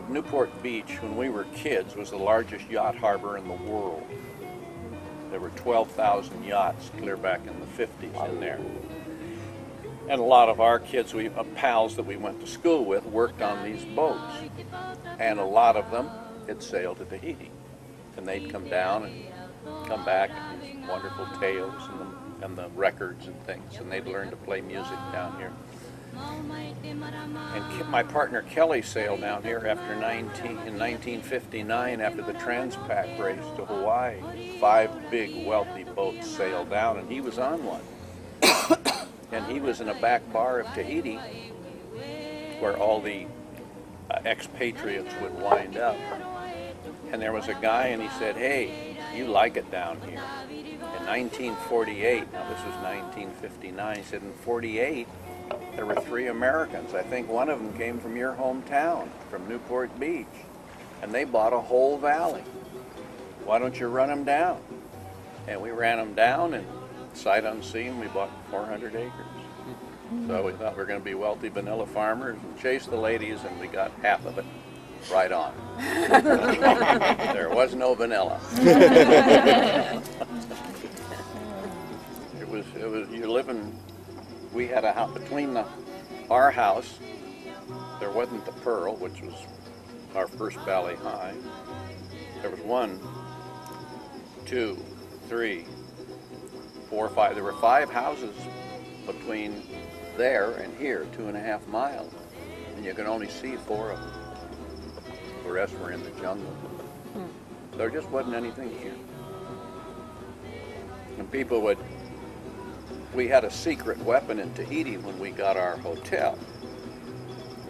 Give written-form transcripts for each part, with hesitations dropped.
Newport Beach, when we were kids, was the largest yacht harbor in the world. There were 12,000 yachts clear back in the 50s in there. And a lot of our kids, pals that we went to school with, worked on these boats. And a lot of them had sailed to Tahiti. And they'd come down and come back with these wonderful tales and the records and things. And they'd learn to play music down here. And my partner Kelly sailed down here in 1959 after the Transpac race to Hawaii. 5 big wealthy boats sailed down and he was on one. And he was in a back bar of Tahiti where all the expatriates would wind up. And there was a guy and he said, "Hey, you like it down here." In 1948, now this was 1959, he said in 48, there were 3 Americans. I think one of them came from your hometown, from Newport Beach. And they bought a whole valley. Why don't you run them down? And we ran them down, and sight unseen, we bought 400 acres. So we thought we were going to be wealthy vanilla farmers and chase the ladies, and we got half of it right on. There was no vanilla. It was you're living. We had a house between our house. There wasn't the Pearl, which was our first Bali Hai. There was 1, 2, 3, 4, 5. There were 5 houses between there and here, 2.5 miles, and you could only see 4 of them. The rest were in the jungle. There just wasn't anything here. And people would. We had a secret weapon in Tahiti when we got our hotel.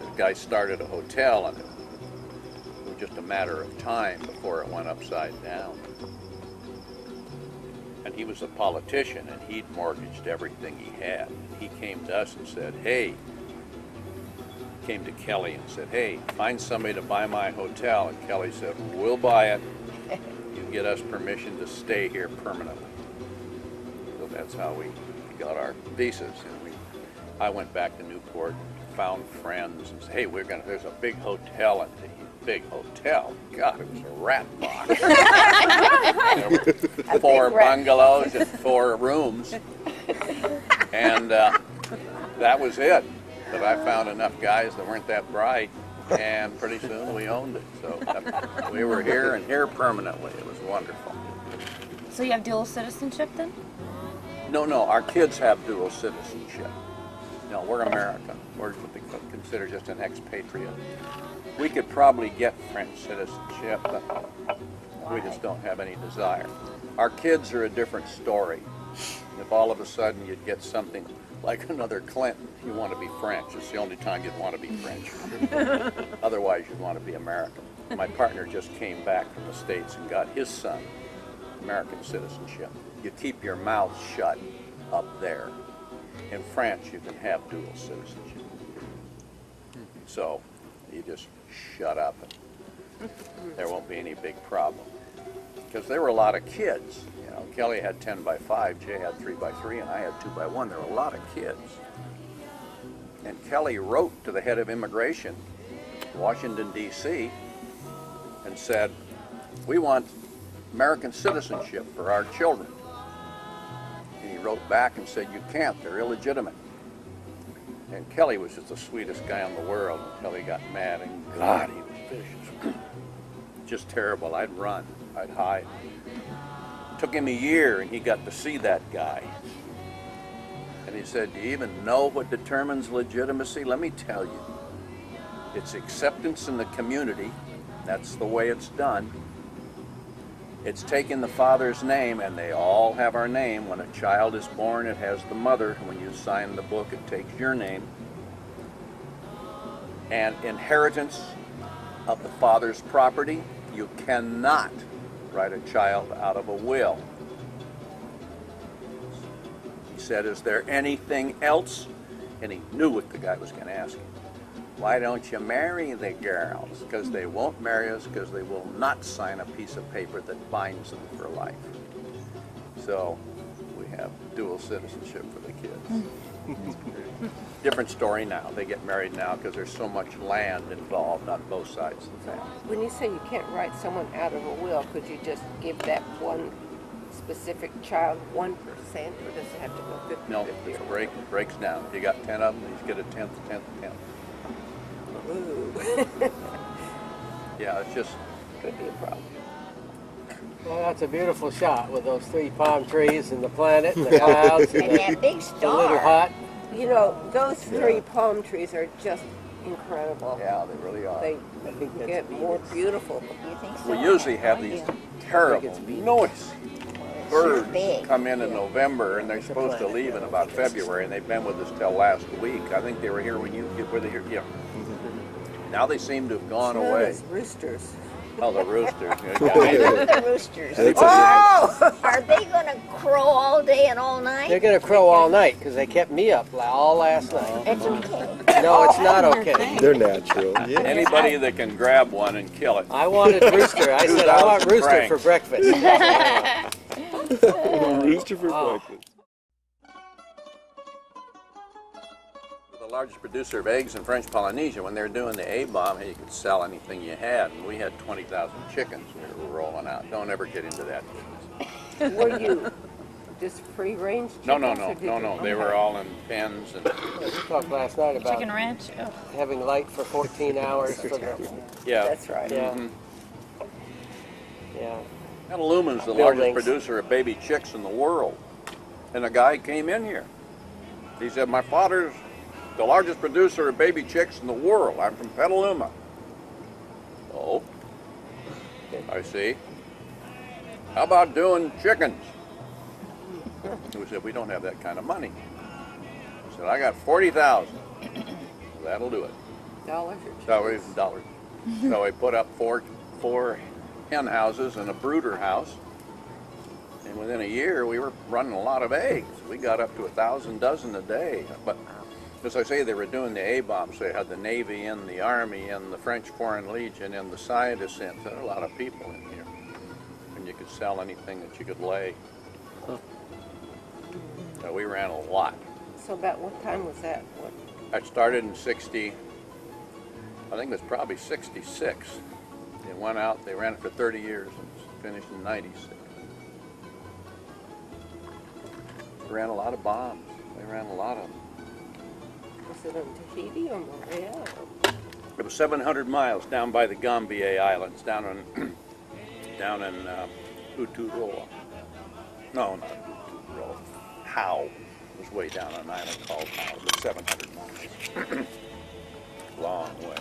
The guy started a hotel, and it was just a matter of time before it went upside down. And he was a politician, and he'd mortgaged everything he had. He came to us and said, "Hey," came to Kelly and said, "Hey, find somebody to buy my hotel." And Kelly said, "We'll buy it. You get us permission to stay here permanently." So that's how we got our visas. And I went back to Newport, found friends, and said, "Hey, there's a big hotel in Tahiti." Big hotel. God, it was a rat box. There were 4 bungalows and 4 rooms. And that was it. But I found enough guys that weren't that bright, and pretty soon we owned it. So we were here and here permanently. It was wonderful. So you have dual citizenship then? No, our kids have dual citizenship. No, we're American. We're what they consider just an expatriate. We could probably get French citizenship, but we just don't have any desire. Our kids are a different story. If all of a sudden you'd get something like another Clinton, you want to be French. It's the only time you'd want to be French. Otherwise, you'd want to be American. My partner just came back from the States and got his son American citizenship. You keep your mouth shut up there. In France, you can have dual citizenship. So you just shut up and there won't be any big problem. Because there were a lot of kids. You know, Kelly had 10 by 5, Jay had 3 by 3, and I had 2 by 1. There were a lot of kids. And Kelly wrote to the head of immigration, Washington, D.C., and said, "We want American citizenship for our children." And he wrote back and said, "You can't, they're illegitimate." And Kelly was just the sweetest guy in the world. Kelly got mad, and God, he was vicious. Just terrible. I'd run, I'd hide. Took him a year, and he got to see that guy. And he said, "Do you even know what determines legitimacy? Let me tell you. It's acceptance in the community. That's the way it's done. It's taking the father's name, and they all have our name. When a child is born, it has the mother. When you sign the book, it takes your name. And inheritance of the father's property, you cannot write a child out of a will." He said, "Is there anything else?" And he knew what the guy was going to ask him. "Why don't you marry the girls?" Because they won't marry us, because they will not sign a piece of paper that binds them for life. So we have dual citizenship for the kids. Different story now. They get married now because there's so much land involved on both sides of the family. When you say you can't write someone out of a will, could you just give that one specific child 1%, or does it have to go 50-50? No, it's it breaks down. If you got 10 of them, you get a tenth, a tenth, a tenth. Ooh. Yeah, it's just Could be a problem. Well, that's a beautiful shot with those 3 palm trees and the planet and the clouds and, And that big the little star. hut. You know, those 3 palm trees are just incredible. yeah, they really are. They I think that's get more beautiful. You think so? We usually have these terrible noisy birds big. come in November, and they're supposed to leave in about February, and they've been with us till last week. I think they were here when were they here? Yeah. Now they seem to have gone away. Those roosters. Oh, the roosters. The roosters. Oh! Are they going to crow all day and all night? They're going to crow all night because they kept me up all last night. It's okay. No, it's not okay. They're natural. Yeah. Anybody that can grab one and kill it. I wanted rooster. I said I want rooster Frank. for breakfast. Rooster for breakfast. The largest producer of eggs in French Polynesia, when they were doing the A-bomb, you could sell anything you had, and we had 20,000 chickens we were rolling out. Don't ever get into that business. Were you just free range chickens? No. They were all in pens. And We talked last night about Chicken ranch. Oh. having light for 14 hours for the. yeah. That's right. Yeah. Mhm. Yeah. Petaluma's the Buildings. largest producer of baby chicks in the world. And a guy came in here. He said, my father's the largest producer of baby chicks in the world. I'm from Petaluma. Oh, I see. How about doing chickens? We said, we don't have that kind of money. I said, I got 40,000. That'll do it. Dollars or chickens? Dollars. So we put up four hen houses and a brooder house. And within a year, we were running a lot of eggs. We got up to 1,000 dozen a day. But as I say, they were doing the A-bombs. They had the Navy in, the Army in, the French Foreign Legion in, the scientists in. So there were a lot of people in here. And you could sell anything that you could lay. So we ran a lot. So about what time was that? What? I started in 60, I think it was probably 66. They went out, they ran it for 30 years and finished in 96. They ran a lot of bombs. They ran a lot of them. Was it on Tahiti or Moorea? It was 700 miles down by the Gambier Islands, down in Uturoa. No, not Uturoa. Howe was way down on an island called Howe. It was 700 miles. Long way.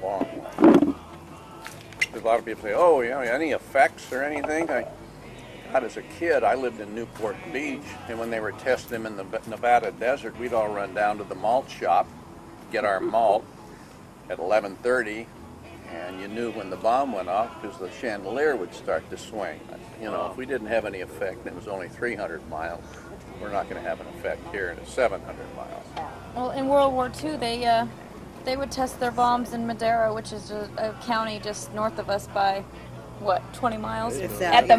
Long way. A lot of people say, oh, you know, any effects or anything? God, as a kid, I lived in Newport Beach, and when they were testing them in the Nevada desert, we'd all run down to the malt shop, get our malt at 11:30, and you knew when the bomb went off because the chandelier would start to swing. You know, if we didn't have any effect, and it was only 300 miles, we're not going to have an effect here, and it's 700 miles. Well, in World War II, they would test their bombs in Madeira, which is a county just north of us by, what, 20 miles? If that, At the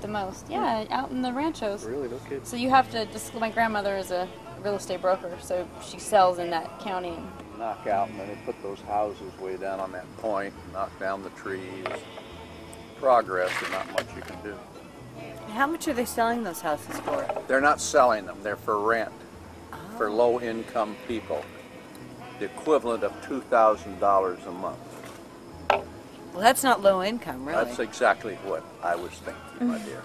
most. Yeah, out in the ranchos. Really? No kidding. So you have to, my grandmother is a real estate broker, so she sells in that county. Knock out, and then they put those houses way down on that point, and knock down the trees. Progress, but not much you can do. How much are they selling those houses for? They're not selling them, they're for rent, for low-income people. The equivalent of $2,000 a month. Well, that's not low income, really. That's exactly what I was thinking, my dear.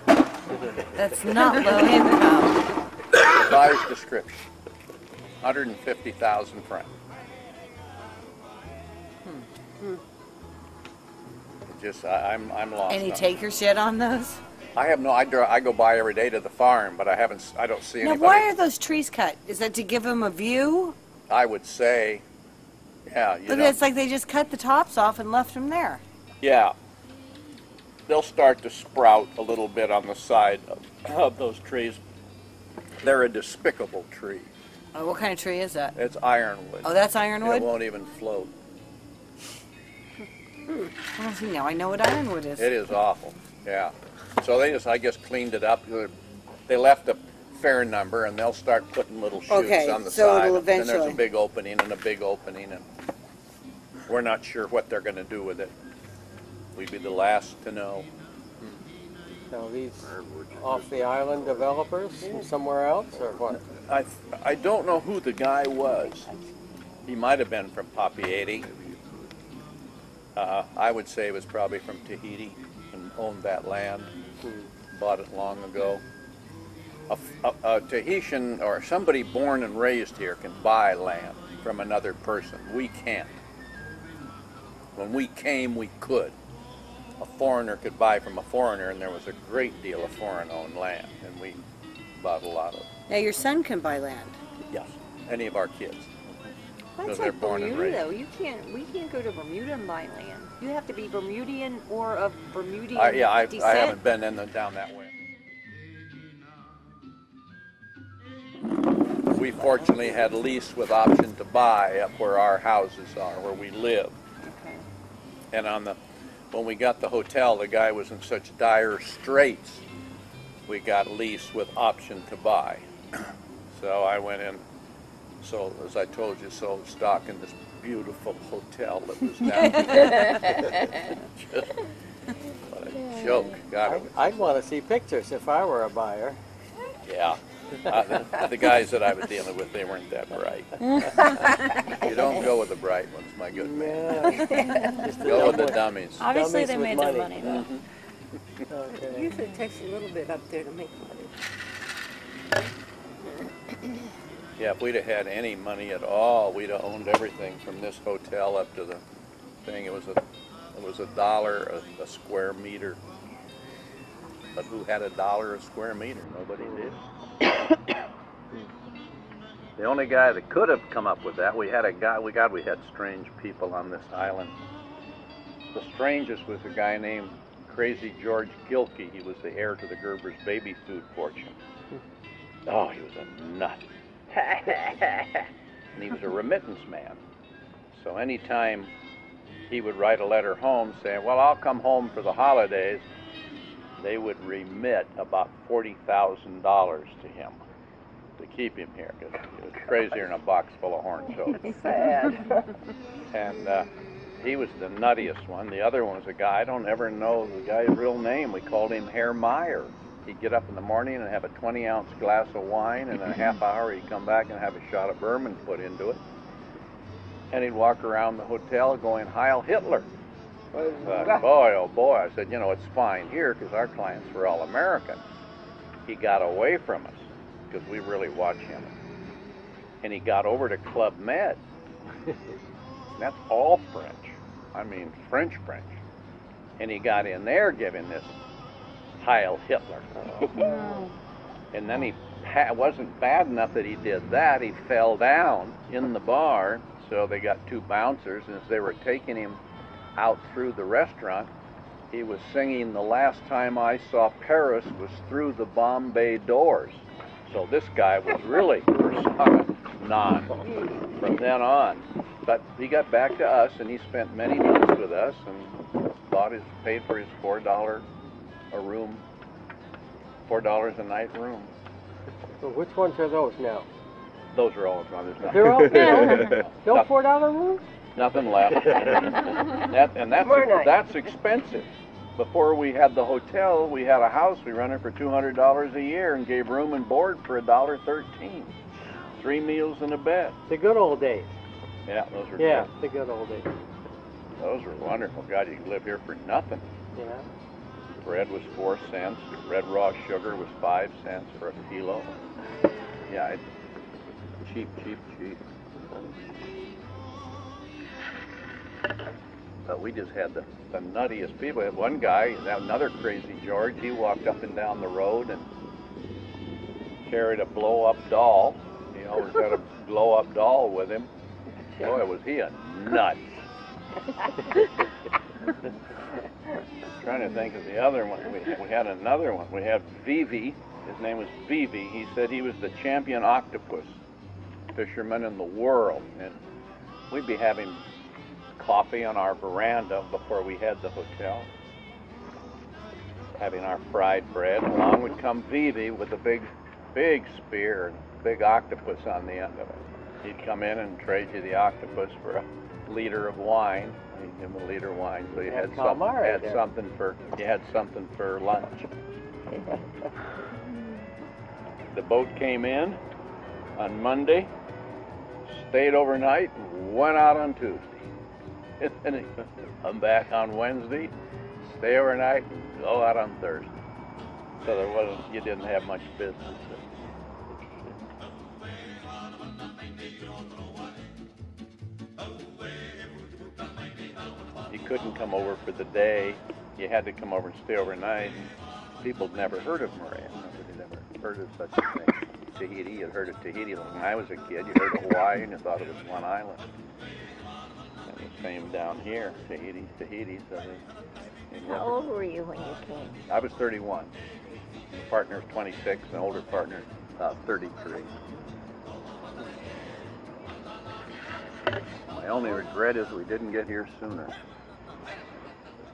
That's not low income. The buyer's description, 150,000 francs. Just, I'm lost. And you on take it. your shit on those? I have no. I go by every day to the farm, but I don't see Now, anybody. why are those trees cut? Is that to give them a view? I would say, yeah. But it's like they just cut the tops off and left them there. Yeah. They'll start to sprout a little bit on the side of those trees. They're a despicable tree. Oh, what kind of tree is that? It's ironwood. Oh, that's It ironwood? won't even float. Well, see, now I know what ironwood is. It is awful. Yeah. So they just, I guess, cleaned it up. They left a fair number, and they'll start putting little chutes Okay, on the so side. it'll And there's a eventually- big opening and a big opening, and we're not sure what they're going to do with it. We'd be the last to know. So these off the island developers from somewhere else, or what? I don't know who the guy was. He might have been from Papeete. I would say he was probably from Tahiti and owned that land. Bought it long ago. A Tahitian or somebody born and raised here can buy land from another person. We can't. When we came, we could. A foreigner could buy from a foreigner, and there was a great deal of foreign-owned land, and we bought a lot of it. Now your son can buy land. Yes, any of our kids. That's Because they're like born and Bermuda, raised. though. We can't go to Bermuda and buy land. You have to be Bermudian or of Bermudian I descent. haven't been down that way. We fortunately had lease with option to buy up where our houses are, where we live. Okay. And when we got the hotel, the guy was in such dire straits, we got lease with option to buy. So I went in, so as I told you, sold stock in this beautiful hotel that was down there. Just, what a joke. God, it was, I'd want to see pictures if I were a buyer. yeah. The guys that I was dealing with, they weren't that bright. You don't go with the bright ones, my good man. Yeah. Just Go with the dumb dummies. Obviously, Dummies they with made money. their money, though. ones. Okay. Usually it takes a little bit up there to make money. Yeah, if we'd have had any money at all, we'd have owned everything from this hotel up to the thing. It was $1 a square meter. But who had $1 a square meter? Nobody did. The only guy that could have come up with that, we had strange people on this island. The strangest was a guy named Crazy George Gilkey. He was the heir to the Gerber's baby food fortune. Oh, he was a nut. And he was a remittance man. So anytime he would write a letter home saying, well, I'll come home for the holidays, they would remit about $40,000 to him to keep him here, because he was crazier than a box full of horn chokes. Sad. And he was the nuttiest one. The other one was a guy, I don't ever know the guy's real name. We called him Herr Meyer. He'd get up in the morning and have a 20-ounce glass of wine, and in a half hour he'd come back and have a shot of bourbon put into it. And he'd walk around the hotel going, Heil Hitler. I thought, boy, oh boy. I said, you know, it's fine here because our clients were all American. He got away from us because we really watch him. And he got over to Club Med. That's all French. I mean, French. And he got in there giving this Heil Hitler. And then it wasn't bad enough that he did that. He fell down in the bar. So they got two bouncers, and as they were taking him out through the restaurant, he was singing The Last Time I Saw Paris Was Through the Bombay Doors. So this guy was really persona non from then on. But he got back to us, and he spent many months with us and paid for his $4 a room, $4 a night room. So which ones are those now? Those are all gone. There's nothing. They're all gone. No $4 rooms? Nothing left. That's expensive. Before we had the hotel, we had a house we rented for $200 a year and gave room and board for $1.13. 3 meals and a bed. The good old days. Yeah, those were Yeah, good. the good old days. Those were wonderful. God, you could live here for nothing. Yeah. Bread was 4 cents. Red raw sugar was 5 cents for a kilo. Yeah, cheap. But we just had the nuttiest people. We had one guy, another Crazy George, he walked up and down the road and carried a blow-up doll. He always had a blow-up doll with him. Boy, was he a nut. Trying to think of the other one. We had another one. We had Vivi. His name was Vivi. He said he was the champion octopus fisherman in the world. And we'd be having coffee on our veranda before we had the hotel, having our fried bread. Along would come Vivi with a big big spear and big octopus on the end of it. He'd come in and trade you the octopus for a liter of wine. He'd give him a liter of wine, so you Yeah, had calamari there. something for lunch. The boat came in on Monday, stayed overnight, and went out on Tuesday. And then come back on Wednesday, stay overnight, and go out on Thursday. So you didn't have much business. You couldn't come over for the day. You had to come over and stay overnight. People had never heard of Moorea. Nobody had ever heard of such a thing. Tahiti, you'd heard of Tahiti when I was a kid. You heard of Hawaii and you thought it was one island. And the same down here, Tahiti. So How old were you when you came? I was 31. Partner's 26, and older partner 33. My only regret is we didn't get here sooner.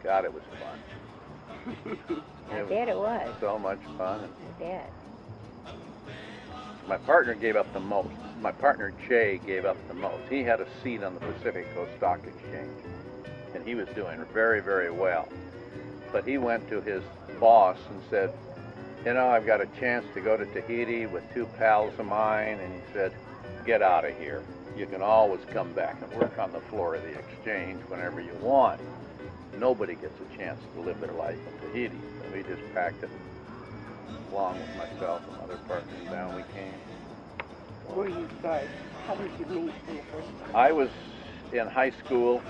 God, it was fun. I bet it was. So much fun. I bet. My partner gave up the most. My partner Jay gave up the most. He had a seat on the Pacific Coast Stock Exchange, and he was doing very, very well. But he went to his boss and said, you know, I've got a chance to go to Tahiti with two pals of mine, and he said, get out of here. You can always come back and work on the floor of the exchange whenever you want. Nobody gets a chance to live their life in Tahiti. So we just packed it along with myself and other partners down we came. Were you guys, how did you meet in the first place? I was in high school,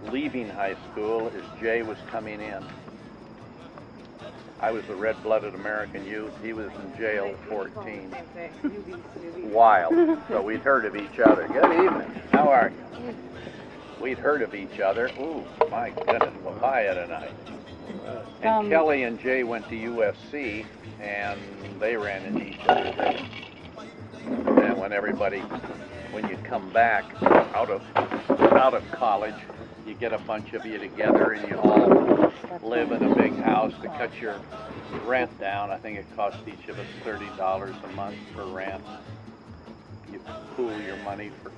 leaving high school as Jay was coming in. I was a red-blooded American youth. He was in jail at 14. Wild. So we'd heard of each other. Good evening. How are you? We'd heard of each other. Ooh, my goodness, papaya tonight. And Kelly and Jay went to USC, and they ran into each other there. And when you come back out of college, you get a bunch of you together, and you all live in a big house to cut your rent down. I think it cost each of us $30 a month for rent. You pool your money for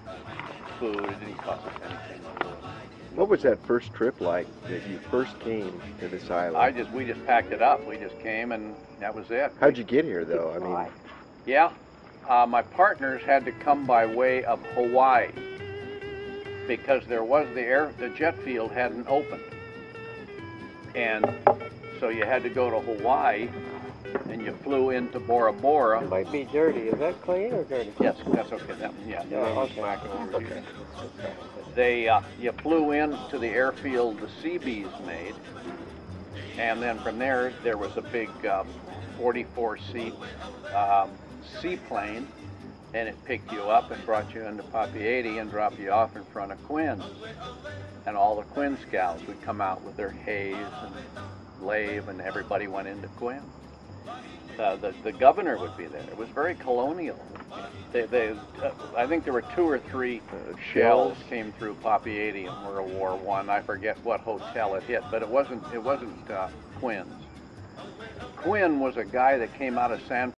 food. It didn't cost us anything. What was that first trip like that you first came to this island? We just packed it up. We just came and that was it. How'd you get here though? I mean, yeah, my partners had to come by way of Hawaii because there was the jet field hadn't opened, and so you had to go to Hawaii, and you flew into Bora Bora. It might be dirty. Is that clean or dirty? Yes, that's okay. Yeah, okay. Back over here. You flew into the airfield the Seabees made, and then from there was a big 44-seat seaplane, and it picked you up and brought you into Papeete and dropped you off in front of Quinn's. And all the Quinn scouts would come out with their haze and lave, and everybody went into Quinn. The governor would be there. It was very colonial. I think there were 2 or 3 shells came through Papeete in World War I. I forget what hotel it hit, but it wasn't Quinn's. Quinn was a guy that came out of San